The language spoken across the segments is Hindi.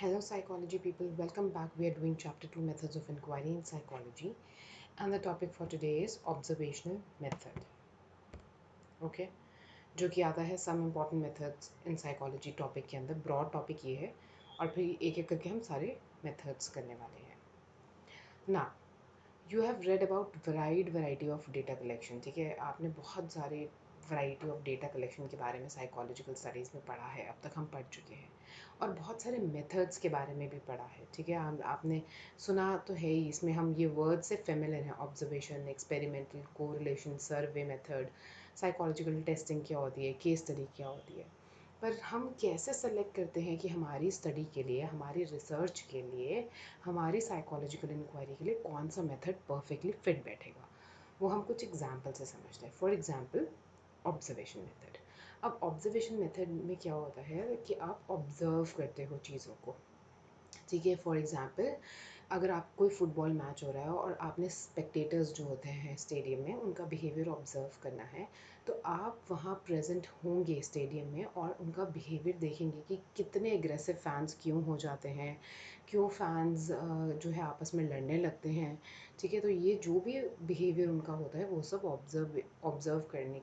Hello, psychology people. Welcome back. We are doing chapter 2 methods of inquiry in psychology, and the topic for today is observational method. Okay, जो कि आता है some important methods in psychology topic के अंदर. ब्रॉड टॉपिक ये है और फिर एक एक करके हम सारे मेथड्स करने वाले हैं ना. You have read about variety of data collection. ठीक है, आपने बहुत सारे वैरायटी ऑफ डेटा कलेक्शन के बारे में साइकोलॉजिकल स्टडीज़ में पढ़ा है. अब तक हम पढ़ चुके हैं और बहुत सारे मेथड्स के बारे में भी पढ़ा है. ठीक है, आपने सुना तो है ही. इसमें हम ये वर्ड से फेमिलियर हैं. Observation, experimental, correlation, survey method, psychological testing क्या होती है, केस स्टडी क्या होती है. पर हम कैसे सेलेक्ट करते हैं कि हमारी स्टडी के लिए, हमारी रिसर्च के लिए, हमारी साइकोलॉजिकल इंक्वायरी के लिए कौन सा मेथड परफेक्टली फिट बैठेगा, वो हम कुछ एग्जाम्पल से समझते हैं. For example, observation method. अब ऑब्जर्वेशन मेथड में क्या होता है कि आप ऑब्जर्व करते हो चीज़ों को. ठीक है, फॉर एग्जांपल, अगर आप कोई फुटबॉल मैच हो रहा है और आपने स्पेक्टेटर्स जो होते हैं स्टेडियम में उनका बिहेवियर ऑब्जर्व करना है, तो आप वहाँ प्रेजेंट होंगे स्टेडियम में और उनका बिहेवियर देखेंगे कि कितने एग्रेसिव फैंस क्यों हो जाते हैं, क्यों फैंस जो है आपस में लड़ने लगते हैं. ठीक है, तो ये जो भी बिहेवियर उनका होता है वो सब ऑब्जर्व करने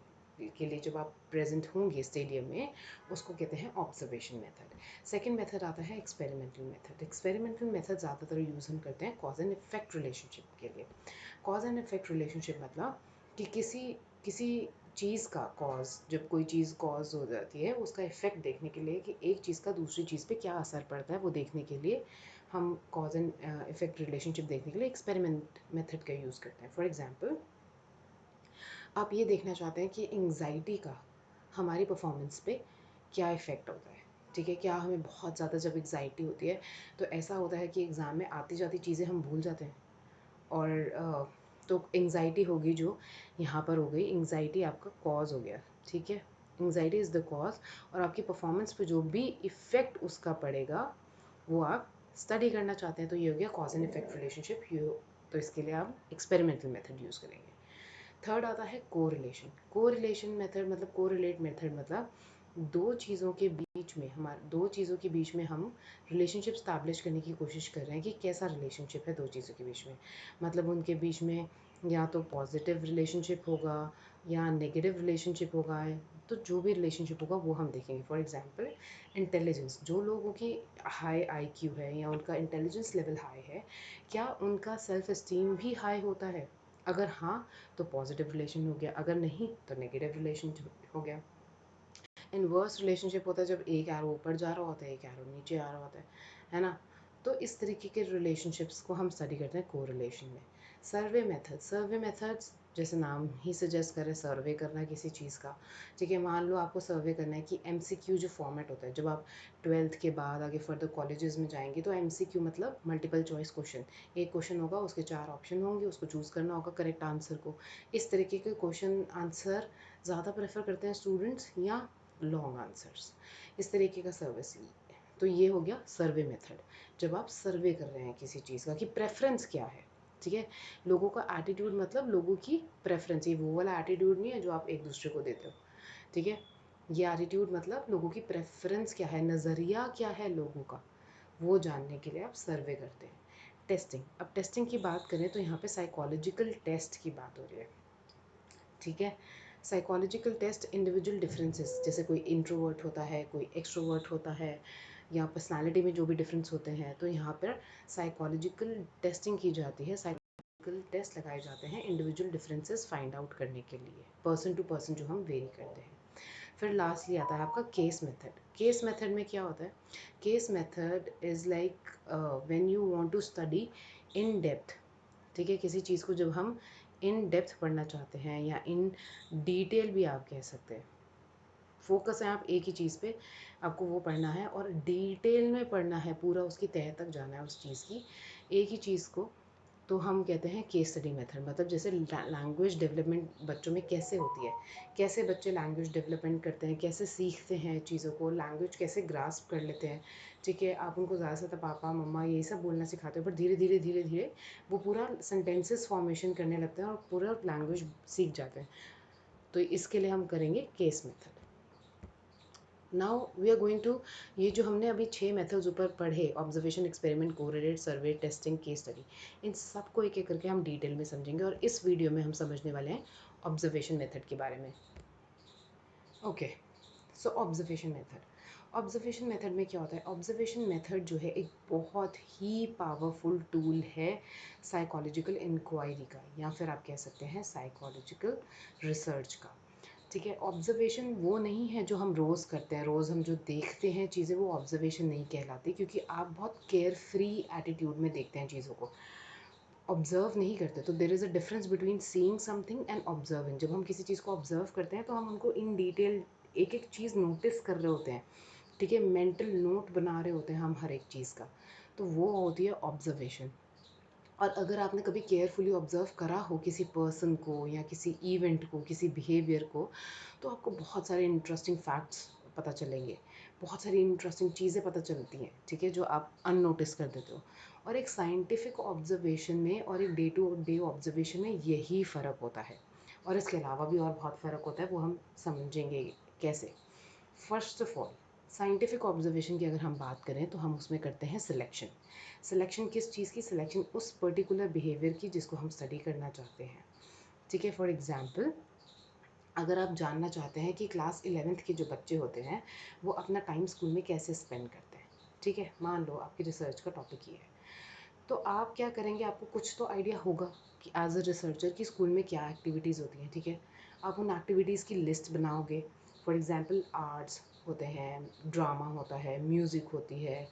के लिए जब आप प्रेजेंट होंगे स्टेडियम में, उसको कहते हैं ऑब्जर्वेशन मेथड. सेकेंड मेथड आता है एक्सपेरिमेंटल मेथड. एक्सपेरिमेंटल मेथड ज़्यादातर यूज़ हम करते हैं कॉज एंड इफेक्ट रिलेशनशिप के लिए. कॉज एंड इफेक्ट रिलेशनशिप मतलब कि किसी किसी चीज़ का कॉज, जब कोई चीज़ कॉज हो जाती है, उसका इफेक्ट देखने के लिए कि एक चीज़ का दूसरी चीज़ पे क्या असर पड़ता है, वो देखने के लिए हम कॉज एंड इफेक्ट रिलेशनशिप देखने के लिए एक्सपेरिमेंट मेथड का यूज़ करते हैं. फॉर एग्जांपल, आप ये देखना चाहते हैं कि एंग्जाइटी का हमारी परफॉर्मेंस पे क्या इफ़ेक्ट होता है. ठीक है, क्या हमें बहुत ज़्यादा जब एंग्जाइटी होती है तो ऐसा होता है कि एग्ज़ाम में आती जाती चीज़ें हम भूल जाते हैं. और तो एंग्जाइटी होगी जो यहाँ पर हो गई, एंग्जाइटी आपका कॉज हो गया. ठीक है, एंग्जाइटी इज़ द कॉज, और आपकी परफॉर्मेंस पे जो भी इफ़ेक्ट उसका पड़ेगा वो आप स्टडी करना चाहते हैं. तो ये हो गया कॉज एंड इफेक्ट रिलेशनशिप. तो इसके लिए आप एक्सपेरिमेंटल मेथड यूज़ करेंगे. थर्ड आता है कोरिलेशन. कोरिलेशन मेथड मतलब कोरिलेट मेथड मतलब दो चीज़ों के बीच में हम रिलेशनशिप स्टैब्लिश करने की कोशिश कर रहे हैं कि कैसा रिलेशनशिप है दो चीज़ों के बीच में. मतलब उनके बीच में या तो पॉजिटिव रिलेशनशिप होगा या नेगेटिव रिलेशनशिप होगा. तो जो भी रिलेशनशिप होगा वो हम देखेंगे. For example, intelligence. जो लोगों की हाई आईक्यू है या उनका इंटेलिजेंस लेवल हाई है, क्या उनका सेल्फ इस्टीम भी हाई होता है? अगर हाँ, तो पॉजिटिव रिलेशन हो गया. अगर नहीं तो नेगेटिव रिलेशन हो गया. इनवर्स रिलेशनशिप होता है जब एक एरो ऊपर जा रहा होता है, एक एरो नीचे आ रहा होता है ना. तो इस तरीके के रिलेशनशिप्स को हम स्टडी करते हैं कोरिलेशन में. सर्वे मेथड्स जैसे नाम ही सजेस्ट करे, सर्वे करना किसी चीज़ का. ठीक है, मान लो आपको सर्वे करना है कि एमसीक्यू जो फॉर्मेट होता है, जब आप ट्वेल्थ के बाद आगे फर्दर कॉलेजेस में जाएंगे तो एमसीक्यू मतलब मल्टीपल चॉइस क्वेश्चन. एक क्वेश्चन होगा, उसके 4 ऑप्शन होंगे, उसको चूज़ करना होगा करेक्ट आंसर को. इस तरीके के क्वेश्चन आंसर ज़्यादा प्रेफर करते हैं स्टूडेंट्स या लॉन्ग आंसर्स. इस तरीके का सर्विस. तो ये हो गया सर्वे मेथड. जब आप सर्वे कर रहे हैं किसी चीज़ का कि प्रेफरेंस क्या है. ठीक है, लोगों का एटीट्यूड मतलब लोगों की प्रेफरेंस. ये वो वाला एटीट्यूड नहीं है जो आप एक दूसरे को देते हो. ठीक है, ये एटीट्यूड मतलब लोगों की प्रेफरेंस क्या है, नज़रिया क्या है लोगों का, वो जानने के लिए आप सर्वे करते हैं. टेस्टिंग. अब टेस्टिंग की बात करें तो यहाँ पे साइकोलॉजिकल टेस्ट की बात हो रही है. ठीक है, साइकोलॉजिकल टेस्ट इंडिविजुअल डिफरेंसेस, जैसे कोई इंट्रोवर्ट होता है, कोई एक्सट्रोवर्ट होता है, या पर्सनालिटी में जो भी डिफरेंस होते हैं, तो यहाँ पर साइकोलॉजिकल टेस्टिंग की जाती है. साइकोलॉजिकल टेस्ट लगाए जाते हैं इंडिविजुअल डिफरेंसेस फाइंड आउट करने के लिए, पर्सन टू पर्सन जो हम वेरी करते हैं. फिर लास्टली आता है आपका केस मेथड. केस मेथड में क्या होता है? Case method is like when you want to study in depth. ठीक है, किसी चीज़ को जब हम इन डेप्थ पढ़ना चाहते हैं या इन डिटेल भी आप कह सकते हैं. फोकस है आप एक ही चीज़ पे, आपको वो पढ़ना है और डिटेल में पढ़ना है, पूरा उसकी तह तक जाना है उस चीज़ की, एक ही चीज़ को. तो हम कहते हैं केस स्टडी मेथड. मतलब जैसे लैंग्वेज डेवलपमेंट बच्चों में कैसे होती है, कैसे बच्चे लैंग्वेज डेवलपमेंट करते हैं, कैसे सीखते हैं चीज़ों को, लैंग्वेज कैसे ग्रास्प कर लेते हैं. ठीक है, आप उनको ज़्यादा से ज़्यादा पापा मम्मा यही सब बोलना सिखाते हो, पर धीरे धीरे धीरे धीरे वो पूरा सेंटेंसेस फॉर्मेशन करने लगते हैं और पूरा लैंग्वेज सीख जाते हैं. तो इसके लिए हम करेंगे case method. Now we are going to, ये जो हमने अभी 6 मेथड्स ऊपर पढ़े, observation, experiment, correlate, survey, testing, case study, इन सबको एक एक करके हम डिटेल में समझेंगे और इस वीडियो में हम समझने वाले हैं ऑब्जर्वेशन मेथड के बारे में। ओके, सो ऑब्जर्वेशन मेथड, ऑब्जर्वेशन मेथड में क्या होता है? ऑब्जर्वेशन मेथड जो है एक बहुत ही पावरफुल टूल है साइकोलॉजिकल इंक्वायरी का, या फिर आप कह सकते हैं साइकोलॉजिकल रिसर्च का। ठीक है, ऑब्जर्वेशन वो नहीं है जो हम रोज़ करते हैं, रोज़ हम जो देखते हैं चीज़ें, वो ऑब्जर्वेशन नहीं कहलाती, क्योंकि आप बहुत केयर फ्री एटीट्यूड में देखते हैं चीज़ों को, ऑब्जर्व नहीं करते। तो there is a difference between seeing something and observing. जब हम किसी चीज़ को ऑब्जर्व करते हैं तो हम उनको इन डिटेल एक एक चीज़ नोटिस कर रहे होते हैं, ठीक है, मेंटल नोट बना रहे होते हैं हम हर एक चीज़ का, तो वो होती है ऑब्जर्वेशन। और अगर आपने कभी केयरफुली ऑब्जर्व करा हो किसी पर्सन को या किसी इवेंट को, किसी बिहेवियर को, तो आपको बहुत सारे इंटरेस्टिंग फैक्ट्स पता चलेंगे, बहुत सारी इंटरेस्टिंग चीज़ें पता चलती हैं, ठीक है, जो आप अननोटिस कर देते हो। और एक साइंटिफिक ऑब्जर्वेशन में और एक डे टू डे ऑब्जर्वेशन में यही फ़र्क होता है, और इसके अलावा भी और बहुत फ़र्क होता है, वो हम समझेंगे कैसे। First of all, scientific observation की अगर हम बात करें तो हम उसमें करते हैं सिलेक्शन। सिलेक्शन किस चीज़ की? सिलेक्शन उस पर्टिकुलर बिहेवियर की जिसको हम स्टडी करना चाहते हैं, ठीक है। फॉर एग्जांपल, अगर आप जानना चाहते हैं कि क्लास 11th के जो बच्चे होते हैं वो अपना टाइम स्कूल में कैसे स्पेंड करते हैं, ठीक है, मान लो आपकी रिसर्च का टॉपिक ये है, तो आप क्या करेंगे? आपको कुछ तो आइडिया होगा कि एज अ रिसर्चर कि स्कूल में क्या एक्टिविटीज़ होती हैं, ठीक है। आप उन एक्टिविटीज़ की लिस्ट बनाओगे। फॉर एग्जांपल, आर्ट्स होते हैं, ड्रामा होता है, म्यूज़िक होती है,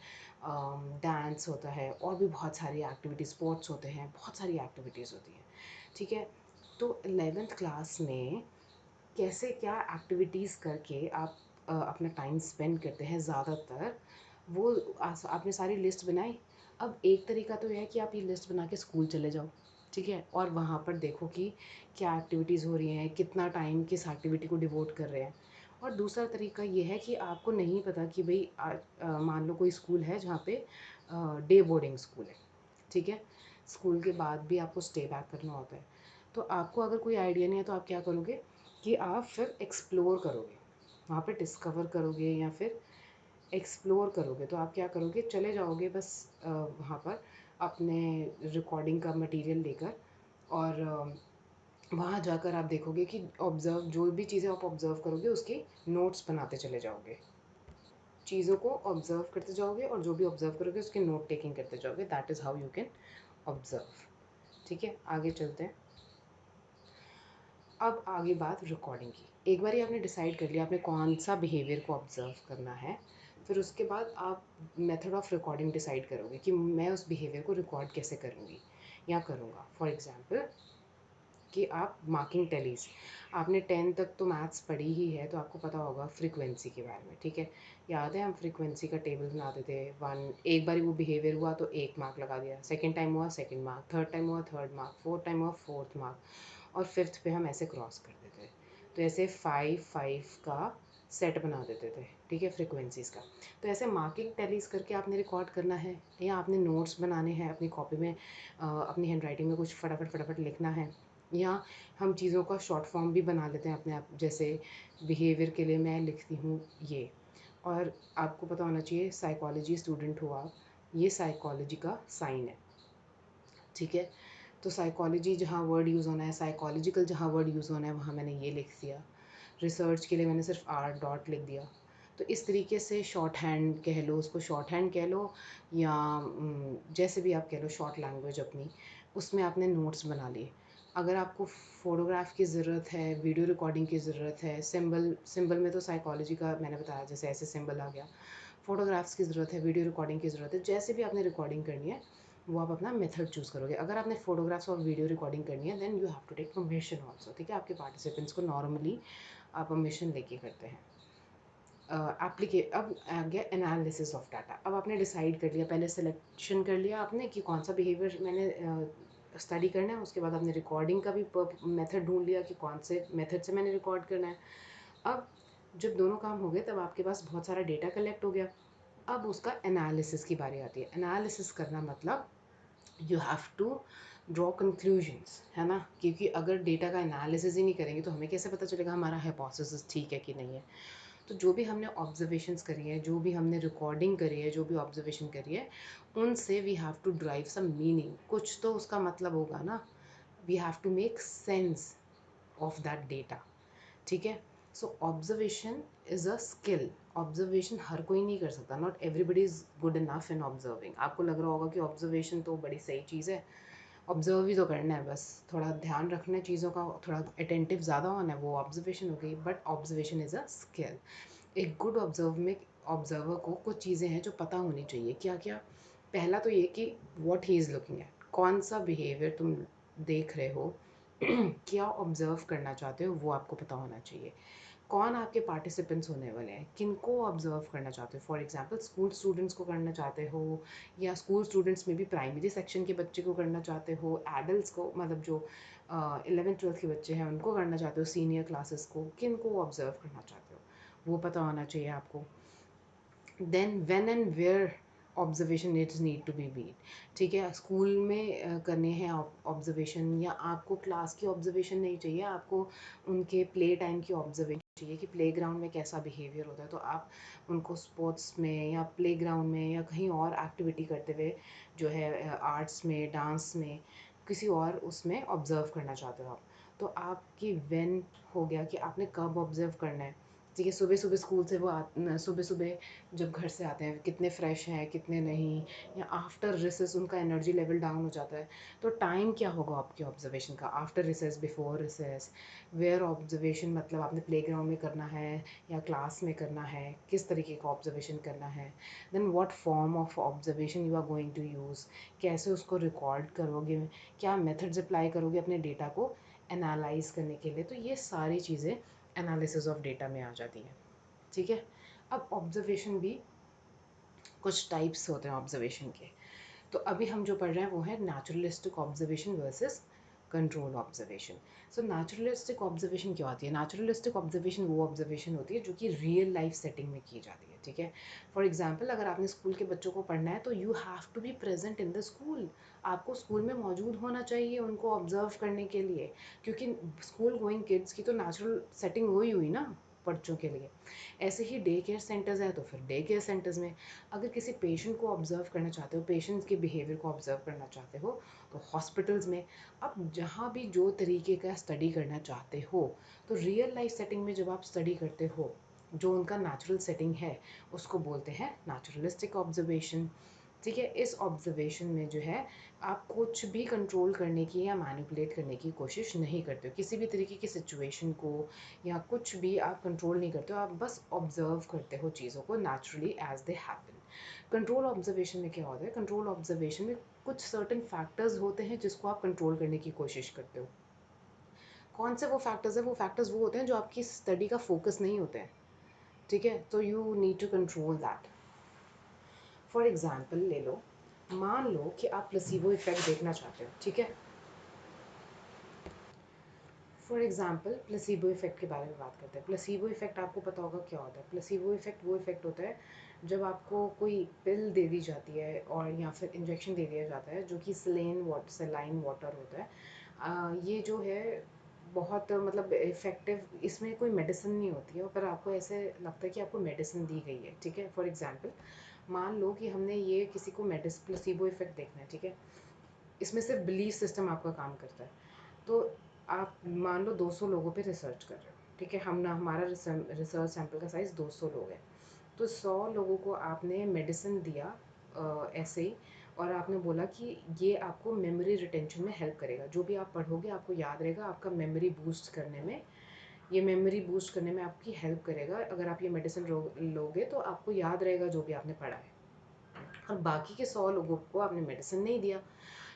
डांस होता है, और भी बहुत सारी एक्टिविटीज़, स्पोर्ट्स होते हैं, बहुत सारी एक्टिविटीज़ होती हैं, ठीक है। तो 11th क्लास में कैसे क्या एक्टिविटीज़ करके आप अपना टाइम स्पेंड करते हैं ज़्यादातर, वो आपने सारी लिस्ट बनाई। अब एक तरीका तो यह है कि आप ये लिस्ट बना के स्कूल चले जाओ, ठीक है, और वहाँ पर देखो कि क्या एक्टिविटीज़ हो रही हैं, कितना टाइम किस एक्टिविटी को डिवोट कर रहे हैं। और दूसरा तरीका ये है कि आपको नहीं पता कि भाई मान लो कोई स्कूल है जहाँ पे डे बोर्डिंग स्कूल है, ठीक है, स्कूल के बाद भी आपको स्टे बैक करना होता है। तो आपको अगर कोई आइडिया नहीं है तो आप क्या करोगे कि आप फिर एक्सप्लोर करोगे, वहाँ पे डिस्कवर करोगे या फिर एक्सप्लोर करोगे। तो आप क्या करोगे? चले जाओगे बस वहाँ पर अपने रिकॉर्डिंग का मटेरियल लेकर, और वहाँ जाकर आप देखोगे कि ऑब्ज़र्व, जो भी चीज़ें आप ऑब्ज़र्व करोगे उसके नोट्स बनाते चले जाओगे, चीज़ों को ऑब्ज़र्व करते जाओगे और जो भी ऑब्ज़र्व करोगे उसके नोट टेकिंग करते जाओगे। That is how you can observe, ठीक है। आगे चलते हैं। अब आगे बात रिकॉर्डिंग की। एक बार आपने डिसाइड कर लिया आपने कौन सा बिहेवियर को ऑब्जर्व करना है, फिर उसके बाद आप मेथड ऑफ रिकॉर्डिंग डिसाइड करोगे कि मैं उस बिहेवियर को रिकॉर्ड कैसे करूँगी या करूँगा। फॉर एग्जांपल, कि आप मार्किंग टैलीज, आपने 10 तक तो मैथ्स पढ़ी ही है, तो आपको पता होगा फ्रीक्वेंसी के बारे में, ठीक है। याद है हम फ्रीक्वेंसी का टेबल बनाते थे, वन, एक बार वो बिहेवियर हुआ तो 1 मार्क लगा दिया, सेकेंड टाइम हुआ सेकेंड मार्क, थर्ड टाइम हुआ थर्ड मार्क, फोर्थ टाइम हुआ फोर्थ मार्क, और फिफ्थ पे हम ऐसे क्रॉस कर देते थे। तो ऐसे 5 5 का सेट बना देते थे, ठीक है, फ्रीक्वेंसीज़ का। तो ऐसे मार्किंग टैलीज करके आपने रिकॉर्ड करना है, या आपने नोट्स बनाने हैं अपनी कॉपी में, अपनी हैंड राइटिंग में कुछ फटाफट फटाफट लिखना है, या हम चीज़ों का शॉर्ट फॉर्म भी बना लेते हैं अपने आप। जैसे बिहेवियर के लिए मैं लिखती हूँ ये, और आपको पता होना चाहिए साइकोलॉजी स्टूडेंट हो आप, ये साइकोलॉजी का साइन है, ठीक है। तो साइकोलॉजी जहाँ वर्ड यूज़ होना है, साइकोलॉजिकल जहाँ वर्ड यूज़ होना है, वहाँ मैंने ये लिख दिया। रिसर्च के लिए मैंने सिर्फ आर डॉट लिख दिया। तो इस तरीके से शॉर्ट हैंड कह लो, उसको शॉर्ट हैंड कह लो, या जैसे भी आप कह लो, शॉर्ट लैंग्वेज अपनी, उसमें आपने नोट्स बना लिए। अगर आपको फ़ोटोग्राफ की ज़रूरत है, वीडियो रिकॉर्डिंग की ज़रूरत है, सिंबल सिंबल में तो साइकोलॉजी का मैंने बताया, जैसे ऐसे सिंबल आ गया। फ़ोटोग्राफ्स की ज़रूरत है, वीडियो रिकॉर्डिंग की ज़रूरत है, जैसे भी आपने रिकॉर्डिंग करनी है वो आप अपना मेथड चूज़ करोगे। अगर आपने फ़ोटोग्राफ्स और वीडियो रिकॉर्डिंग करनी है, then you have to take permission also, ठीक है। आपके पार्टिसिपेंट्स को नॉर्मली आप परमिशन लेके करते हैं। अब आ गया एनालिसिस ऑफ डाटा। अब आपने डिसाइड कर लिया, पहले सिलेक्शन कर लिया आपने कि कौन सा बिहेवियर मैंने स्टडी करना है, उसके बाद आपने रिकॉर्डिंग का भी मेथड ढूंढ लिया कि कौन से मेथड से मैंने रिकॉर्ड करना है। अब जब दोनों काम हो गए तब आपके पास बहुत सारा डेटा कलेक्ट हो गया। अब उसका एनालिसिस की बारी आती है। एनालिसिस करना मतलब you have to draw conclusions, है ना, क्योंकि अगर डेटा का एनालिसिस ही नहीं करेंगे तो हमें कैसे पता चलेगा हमारा हाइपोथेसिस ठीक है कि नहीं है। तो जो भी हमने ऑब्जर्वेशंस करी है, जो भी हमने रिकॉर्डिंग करी है, जो भी ऑब्जर्वेशन करी है, उनसे we have to drive some meaning, कुछ तो उसका मतलब होगा ना। We have to make sense of that data, ठीक है। So observation is a skill. Observation हर कोई नहीं कर सकता, not everybody is good enough in observing. आपको लग रहा होगा कि ऑब्जर्वेशन तो बड़ी सही चीज़ है, ऑब्जर्व ही तो करना है, बस थोड़ा ध्यान रखना है चीज़ों का, थोड़ा अटेंटिव ज़्यादा होना है, वो ऑब्जर्वेशन हो गई। But observation is a skill. एक गुड ऑब्जर्वर को कुछ चीज़ें हैं जो पता होनी चाहिए। क्या क्या? पहला तो ये कि what he is looking at, कौन सा बिहेवियर तुम देख रहे हो, क्या ऑब्जर्व करना चाहते हो, वो आपको पता होना चाहिए। कौन आपके पार्टिसिपेंट्स होने वाले हैं, किनको ऑब्जर्व करना चाहते हो। फॉर एग्जांपल स्कूल स्टूडेंट्स को करना चाहते हो, या स्कूल स्टूडेंट्स में भी प्राइमरी सेक्शन के बच्चे को करना चाहते हो, एडल्ट्स को, मतलब जो 11th 12th के बच्चे हैं उनको करना चाहते हो, सीनियर क्लासेस को, किनको ऑब्जर्व करना चाहते हो, वो पता होना चाहिए आपको। Then when and where observation it's need to be beat, ठीक है। स्कूल में करने हैं ऑब्जर्वेशन, या आपको क्लास की ऑब्जर्वेशन नहीं चाहिए, आपको उनके प्ले टाइम की ऑब्जर्वेशन चाहिए कि प्ले ग्राउंड में कैसा बिहेवियर होता है, तो आप उनको स्पोर्ट्स में या प्ले ग्राउंड में या कहीं और एक्टिविटी करते हुए जो है आर्ट्स में, डांस में, किसी और उसमें ऑब्जर्व करना चाहते हो आप। तो आपकी व्हेन हो गया कि आपने कब ऑब्जर्व करना है, ठीक है। सुबह सुबह स्कूल से वो सुबह सुबह जब घर से आते हैं कितने फ्रेश हैं कितने नहीं, या आफ्टर रिसेस उनका एनर्जी लेवल डाउन हो जाता है, तो टाइम क्या होगा आपके ऑब्जर्वेशन का, after recess, before recess, where observation, मतलब आपने प्ले ग्राउंड में करना है या क्लास में करना है, किस तरीके का ऑब्जर्वेशन करना है। Then what form of observation you are going to use, कैसे उसको रिकॉर्ड करोगे, क्या मेथड्स अप्लाई करोगे अपने डेटा को एनालाइज करने के लिए। तो ये सारी चीज़ें एनालिसिस ऑफ डेटा में आ जाती हैं, ठीक है। अब ऑब्जर्वेशन भी कुछ टाइप्स होते हैं ऑब्जर्वेशन के। तो अभी हम जो पढ़ रहे हैं वो है naturalistic observation versus control observation. So naturalistic observation क्या होती है? नेचुरलिस्टिक ऑब्जर्वेशन वो ऑब्जर्वेशन होती है जो कि रियल लाइफ सेटिंग में की जाती है, ठीक है। फॉर एग्जांपल अगर आपने स्कूल के बच्चों को पढ़ना है तो you have to be present in the school. आपको स्कूल में मौजूद होना चाहिए उनको ऑब्जर्व करने के लिए, क्योंकि स्कूल गोइंग किड्स की तो नेचुरल सेटिंग वही हुई ना बच्चों के लिए। ऐसे ही डे केयर सेंटर्स है तो फिर डे केयर सेंटर्स में, अगर किसी पेशेंट को ऑब्जर्व करना चाहते हो, पेशेंट्स के बिहेवियर को ऑब्जर्व करना चाहते हो, तो हॉस्पिटल्स में। अब जहाँ भी जो तरीके का स्टडी करना चाहते हो, तो रियल लाइफ सेटिंग में जब आप स्टडी करते हो, जो उनका नेचुरल सेटिंग है उसको बोलते हैं नेचुरलिस्टिक ऑब्जर्वेशन, ठीक है। इस ऑब्जर्वेशन में जो है आप कुछ भी कंट्रोल करने की या मैनिपुलेट करने की कोशिश नहीं करते हो, किसी भी तरीके की सिचुएशन को या कुछ भी आप कंट्रोल नहीं करते हो, आप बस ऑब्जर्व करते हो चीज़ों को naturally as they happen. Control observation में क्या होता है? कंट्रोल ऑब्जर्वेशन में कुछ सर्टेन फैक्टर्स होते हैं जिसको आप कंट्रोल करने की कोशिश करते हो। कौन से वो फैक्टर्स हैं? वो फैक्टर्स वो होते हैं जो आपकी स्टडी का फोकस नहीं होते हैं, ठीक है। तो you need to control that. For example ले लो, मान लो कि आप प्लेसिबो इफेक्ट देखना चाहते हो, ठीक है। फॉर एग्जाम्पल प्लेसिबो इफेक्ट के बारे में बात करते हैं। प्लेसिबो इफेक्ट आपको पता होगा क्या होता है। प्लेसिबो इफेक्ट वो इफेक्ट होता है जब आपको कोई पिल दे दी जाती है और या फिर इंजेक्शन दे दिया जाता है जो कि सलाइन वाटर होता है। ये जो है बहुत मतलब इफ़ेक्टिव, इसमें कोई मेडिसिन नहीं होती है, पर आपको ऐसे लगता है कि आपको मेडिसिन दी गई है, ठीक है। फॉर एग्जांपल मान लो कि हमने ये किसी को प्लेसिबो इफेक्ट देखना है, ठीक है। इसमें सिर्फ बिलीफ सिस्टम आपका काम करता है। तो आप मान लो 200 लोगों पे रिसर्च कर रहे हो, ठीक है। हम ना हमारा रिसर्च सैंपल का साइज़ 200 लोग हैं, तो 100 लोगों को आपने मेडिसिन दिया ऐसे ही, और आपने बोला कि ये आपको मेमोरी रिटेंशन में हेल्प करेगा, जो भी आप पढ़ोगे आपको याद रहेगा, आपका मेमोरी बूस्ट करने में, ये मेमोरी बूस्ट करने में आपकी हेल्प करेगा। अगर आप ये मेडिसिन लोगे तो आपको याद रहेगा जो भी आपने पढ़ा है। और बाकी के 100 लोगों को आपने मेडिसिन नहीं दिया,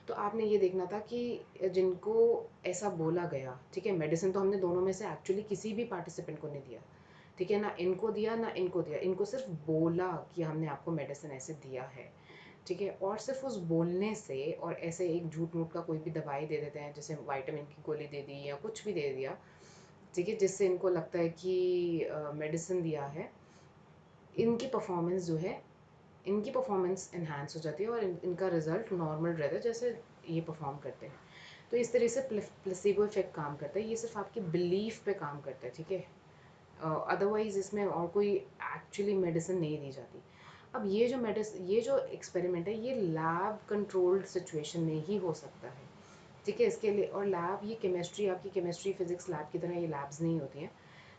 तो आपने ये देखना था कि जिनको ऐसा बोला गया, ठीक है, मेडिसिन तो हमने दोनों में से एक्चुअली किसी भी पार्टिसिपेंट को नहीं दिया, ठीक है, ना इनको दिया ना इनको दिया, इनको सिर्फ बोला कि हमने आपको मेडिसिन ऐसे दिया है, ठीक है। और सिर्फ उस बोलने से, और ऐसे एक झूठ मूठ का कोई भी दवाई दे देते हैं, जैसे विटामिन की गोली दे दी या कुछ भी दे दिया, ठीक है, जिससे इनको लगता है कि मेडिसिन दिया है, इनकी परफॉर्मेंस जो है, इनकी परफॉर्मेंस इन्हांस हो जाती है और इनका रिजल्ट नॉर्मल रहता है जैसे ये परफॉर्म करते हैं। तो इस तरह से प्लेसिबो इफेक्ट काम करता है, ये सिर्फ आपकी बिलीफ पे काम करता है, ठीक है। अदरवाइज इसमें और कोई एक्चुअली मेडिसिन नहीं दी जाती। अब ये जो एक्सपेरिमेंट है ये लैब कंट्रोल्ड सिचुएशन में ही हो सकता है, ठीक है। इसके लिए और लैब, ये केमिस्ट्री, आपकी केमिस्ट्री फिजिक्स लैब की तरह ये लैब्स नहीं होती हैं,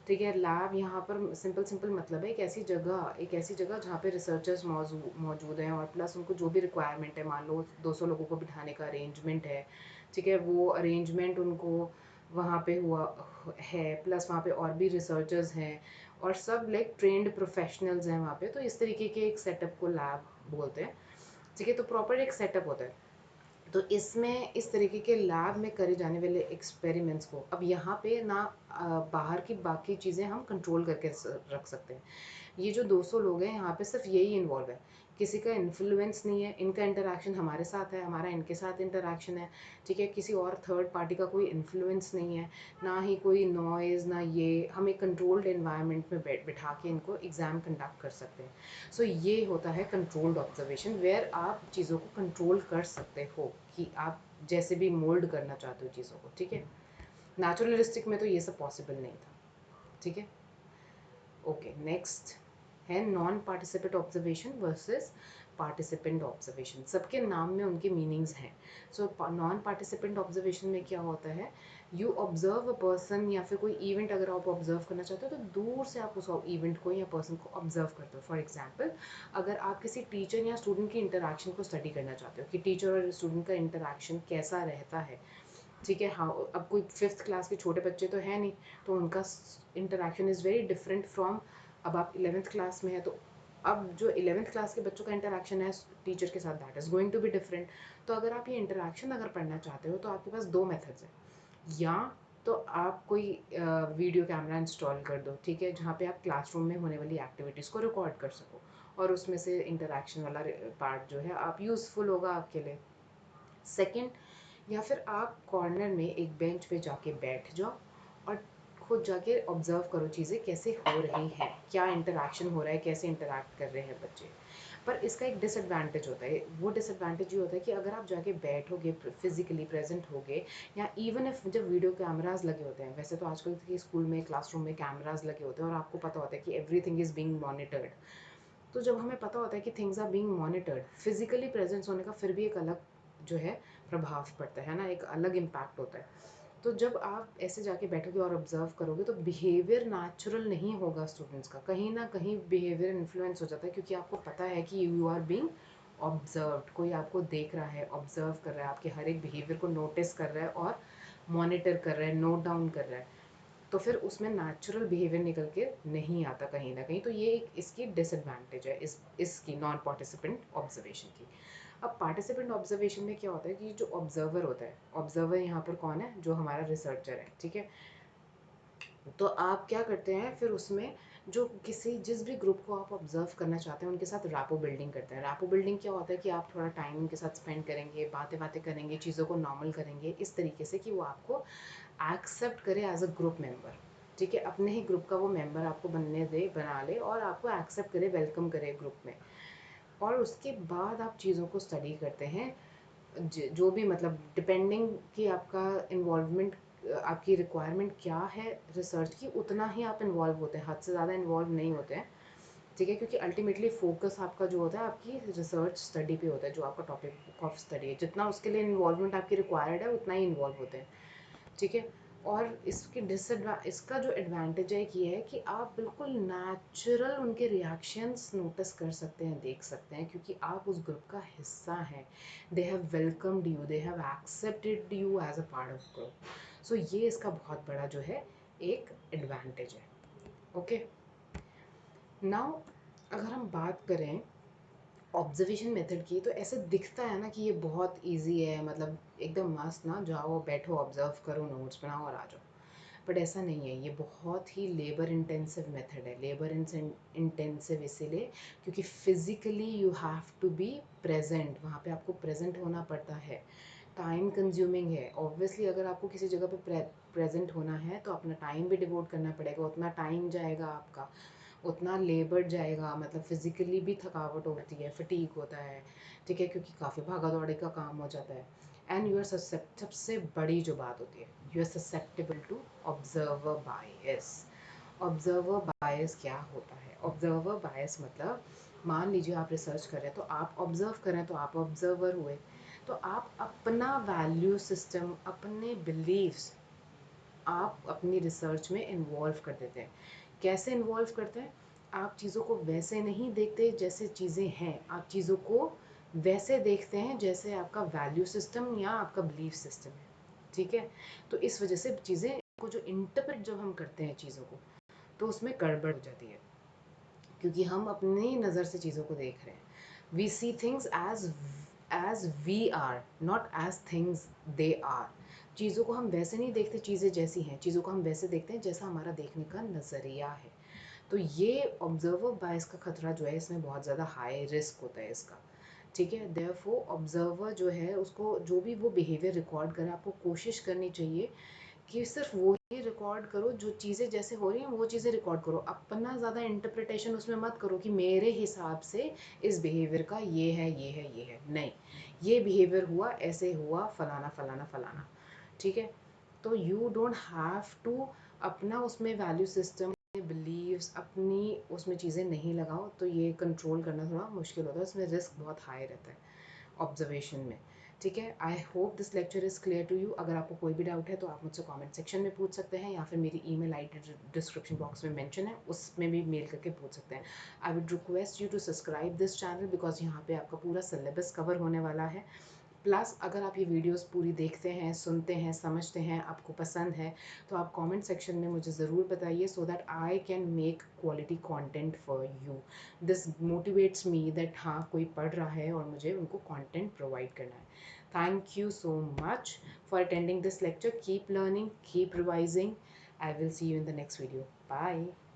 ठीक है। लैब यहाँ पर सिंपल सिंपल मतलब है एक ऐसी जगह जहाँ पे रिसर्चर्स मौजूद हैं और प्लस उनको जो भी रिक्वायरमेंट है, मान लो 200 लोगों को बिठाने का अरेंजमेंट है, ठीक है, वो अरेंजमेंट उनको वहाँ पे हुआ है, प्लस वहाँ पे और भी रिसर्चर्स हैं और सब लाइक ट्रेंड प्रोफेशनल्स हैं वहाँ पे, तो इस तरीके के एक सेटअप को लैब बोलते हैं, ठीक है। तो प्रॉपर एक सेटअप होता है। तो इसमें इस तरीके के लैब में करे जाने वाले एक्सपेरिमेंट्स को अब यहाँ पे ना बाहर की बाकी चीज़ें हम कंट्रोल करके रख सकते हैं। ये जो 200 लोग हैं यहाँ पे सिर्फ यही इन्वॉल्व है, किसी का इन्फ्लुएंस नहीं है, इनका इंटरेक्शन हमारे साथ है, हमारा इनके साथ इंटरेक्शन है, ठीक है। किसी और थर्ड पार्टी का कोई इन्फ्लुएंस नहीं है, ना ही कोई नॉइज़, ना ये, हम एक कंट्रोल्ड एनवायरनमेंट में बिठा के इनको एग्ज़ाम कंडक्ट कर सकते हैं। सो ये होता है कंट्रोल्ड ऑब्जर्वेशन, वेयर आप चीज़ों को कंट्रोल कर सकते हो कि आप जैसे भी मोल्ड करना चाहते हो चीज़ों को, ठीक है। नेचुरलिस्टिक में तो ये सब पॉसिबल नहीं था, ठीक है। ओके, नेक्स्ट है non participant observation versus participant observation. सबके नाम में उनके मीनिंग्स हैं। सो नॉन पार्टिसिपेंट ऑब्जर्वेशन में क्या होता है, यू ऑब्जर्व अ पर्सन या फिर कोई इवेंट अगर आप ऑब्जर्व करना चाहते हो तो दूर से आप उस इवेंट को या पर्सन को ऑब्जर्व करते हो। फॉर एग्जाम्पल, अगर आप किसी टीचर या स्टूडेंट की इंटरेक्शन को स्टडी करना चाहते हो कि टीचर और स्टूडेंट का इंटरेक्शन कैसा रहता है, ठीक है। हाँ, अब कोई 5th क्लास के छोटे बच्चे तो है नहीं, तो उनका interaction is very different from, अब आप 11th क्लास में है तो अब जो 11th क्लास के बच्चों का इंटरेक्शन है टीचर के साथ, that is going to be different. तो अगर आप ये इंटरेक्शन अगर पढ़ना चाहते हो तो आपके पास दो मेथड्स हैं, या तो आप कोई वीडियो कैमरा इंस्टॉल कर दो, ठीक है, जहाँ पे आप क्लासरूम में होने वाली एक्टिविटीज़ को रिकॉर्ड कर सको और उसमें से इंटरेक्शन वाला पार्ट जो है आप यूज़फुल होगा आपके लिए। सेकंड, या फिर आप कॉर्नर में एक बेंच पे जाके बैठ जाओ और खुद जाके ऑब्जर्व करो चीज़ें कैसे हो रही हैं, क्या इंटरेक्शन हो रहा है, कैसे इंटरेक्ट कर रहे हैं बच्चे। पर इसका एक डिसएडवांटेज होता है, वो डिसएडवांटेज ये होता है कि अगर आप जाके बैठोगे, फिजिकली प्रेजेंट होगे, या इवन इफ जब वीडियो कैमराज लगे होते हैं, वैसे तो आजकल के स्कूल में क्लासरूम में कैमराज लगे होते हैं और आपको पता होता है कि एवरीथिंग इज़ बीइंग मॉनिटर्ड, तो जब हमें पता होता है कि things are being monitored, physically presence होने का फिर भी एक अलग जो है प्रभाव पड़ता है ना, एक अलग इम्पैक्ट होता है। तो जब आप ऐसे जाके बैठोगे और ऑब्जर्व करोगे तो बिहेवियर नेचुरल नहीं होगा स्टूडेंट्स का, कहीं ना कहीं बिहेवियर इन्फ्लुएंस हो जाता है, क्योंकि आपको पता है कि यू आर बीइंग ऑब्जर्व्ड, कोई आपको देख रहा है, ऑब्जर्व कर रहा है, आपके हर एक बिहेवियर को नोटिस कर रहा है और मॉनिटर कर रहा है, नोट डाउन कर रहा है। तो फिर उसमें नेचुरल बिहेवियर निकल के नहीं आता कहीं ना कहीं, तो ये एक इसकी डिसएडवांटेज है इसकी नॉन पार्टिसिपेंट ऑब्जर्वेशन की। अब पार्टिसिपेंट ऑब्जर्वेशन में क्या होता है कि जो ऑब्जर्वर होता है, ऑब्जर्वर यहाँ पर कौन है, जो हमारा रिसर्चर है, ठीक है। तो आप क्या करते हैं फिर उसमें, जो किसी जिस भी ग्रुप को आप ऑब्जर्व करना चाहते हैं उनके साथ रैपो बिल्डिंग करते हैं। रैपो बिल्डिंग क्या होता है कि आप थोड़ा टाइम उनके साथ स्पेंड करेंगे, बातें बातें करेंगे, चीज़ों को नॉर्मल करेंगे इस तरीके से कि वो आपको एक्सेप्ट करे एज अ ग्रुप मेंबर, ठीक है। अपने ही ग्रुप का वो मेंबर आपको बना ले और आपको एक्सेप्ट करे, वेलकम करे ग्रुप में। और उसके बाद आप चीज़ों को स्टडी करते हैं, जो भी मतलब डिपेंडिंग कि आपका इन्वॉल्वमेंट, आपकी रिक्वायरमेंट क्या है रिसर्च की, उतना ही आप इन्वॉल्व होते हैं, हद से ज़्यादा इन्वॉल्व नहीं होते हैं, ठीक है। क्योंकि अल्टीमेटली फोकस आपका जो होता है आपकी रिसर्च स्टडी पे होता है, जो आपका टॉपिक ऑफ स्टडी है, जितना उसके लिए इन्वॉल्वमेंट आपकी रिक्वायर्ड है उतना ही इन्वॉल्व होते हैं, ठीक है। और इसका जो एडवांटेज है ये है कि आप बिल्कुल नेचुरल उनके रिएक्शंस नोटिस कर सकते हैं, देख सकते हैं, क्योंकि आप उस ग्रुप का हिस्सा हैं। They have welcomed you, they have accepted you as a part of group. So ये इसका बहुत बड़ा जो है एक एडवांटेज है। ओके, नाउ अगर हम बात करें ऑब्जर्वेशन मेथड की, तो ऐसे दिखता है ना कि ये बहुत इजी है, मतलब एकदम मस्त ना, जाओ बैठो ऑब्जर्व करो नोट्स बनाओ और आ जाओ। बट ऐसा नहीं है, ये बहुत ही लेबर इंटेंसिव मेथड है। लेबर इंटेंसिव इसीलिए क्योंकि physically you have to be present, वहाँ पे आपको प्रेजेंट होना पड़ता है। टाइम कंज्यूमिंग है ऑब्वियसली, अगर आपको किसी जगह पे प्रेजेंट होना है तो अपना टाइम भी डिवोट करना पड़ेगा, उतना टाइम जाएगा आपका, उतना लेबर जाएगा, मतलब फिज़िकली भी थकावट होती है, फटीग होता है, ठीक है, क्योंकि काफ़ी भागा दौड़ी का काम हो जाता है। एंड यू आर सबसे बड़ी जो बात होती है, you are susceptible to observer bias. Observer bias क्या होता है? ऑब्जर्वर बायस मतलब, मान लीजिए आप रिसर्च कर रहे हैं तो आप ऑब्जर्व कर रहे हैं, तो आप ऑब्जर्वर हुए, तो आप अपना वैल्यू सिस्टम, अपने बिलीव्स आप अपनी रिसर्च में इन्वॉल्व कर देते हैं। कैसे इन्वॉल्व करते हैं? आप चीज़ों को वैसे नहीं देखते जैसे चीज़ें हैं, आप चीज़ों को वैसे देखते हैं जैसे आपका वैल्यू सिस्टम या आपका बिलीफ सिस्टम है। ठीक है? तो इस वजह से चीज़ें को जो इंटरप्रेट जब हम करते हैं चीज़ों को, तो उसमें गड़बड़ हो जाती है, क्योंकि हम अपनी नज़र से चीज़ों को देख रहे हैं। We see things as we are, not as things they are. चीज़ों को हम वैसे नहीं देखते चीज़ें जैसी हैं, चीज़ों को हम वैसे देखते हैं जैसा हमारा देखने का नज़रिया है। तो ये ऑब्जर्वर बायस का खतरा जो है, इसमें बहुत ज़्यादा हाई रिस्क होता है इसका। ठीक है? देयरफॉर ऑब्जर्वर जो है, उसको जो भी वो बिहेवियर रिकॉर्ड करे, आपको कोशिश करनी चाहिए कि सिर्फ वो ही रिकॉर्ड करो, जो चीज़ें जैसे हो रही हैं वो चीज़ें रिकॉर्ड करो। अपना ज़्यादा इंटरप्रिटेशन उसमें मत करो कि मेरे हिसाब से इस बिहेवियर का ये है, ये है, ये है। नहीं, ये बिहेवियर हुआ, ऐसे हुआ, फलाना फलाना फलाना। ठीक है? तो यू डोंट हैव टू अपना उसमें वैल्यू सिस्टम, बिलीव्स, अपनी उसमें चीज़ें नहीं लगाओ। तो ये कंट्रोल करना थोड़ा मुश्किल होता है, उसमें रिस्क बहुत हाई रहता है ऑब्जर्वेशन में। ठीक है? I hope this lecture is clear to you. अगर आपको कोई भी डाउट है तो आप मुझसे कमेंट सेक्शन में पूछ सकते हैं, या फिर मेरी ईमेल आईडी डिस्क्रिप्शन बॉक्स में मेंशन है, उसमें भी मेल करके पूछ सकते हैं। I would request you to subscribe this channel, because यहाँ पे आपका पूरा सिलेबस कवर होने वाला है। प्लस अगर आप ये वीडियोस पूरी देखते हैं, सुनते हैं, समझते हैं, आपको पसंद है, तो आप कमेंट सेक्शन में मुझे ज़रूर बताइए, so that I can make quality content for you. This motivates me that हाँ, कोई पढ़ रहा है और मुझे उनको कंटेंट प्रोवाइड करना है। Thank you so much for attending this lecture. Keep learning, keep revising. I will see you in the next video. Bye.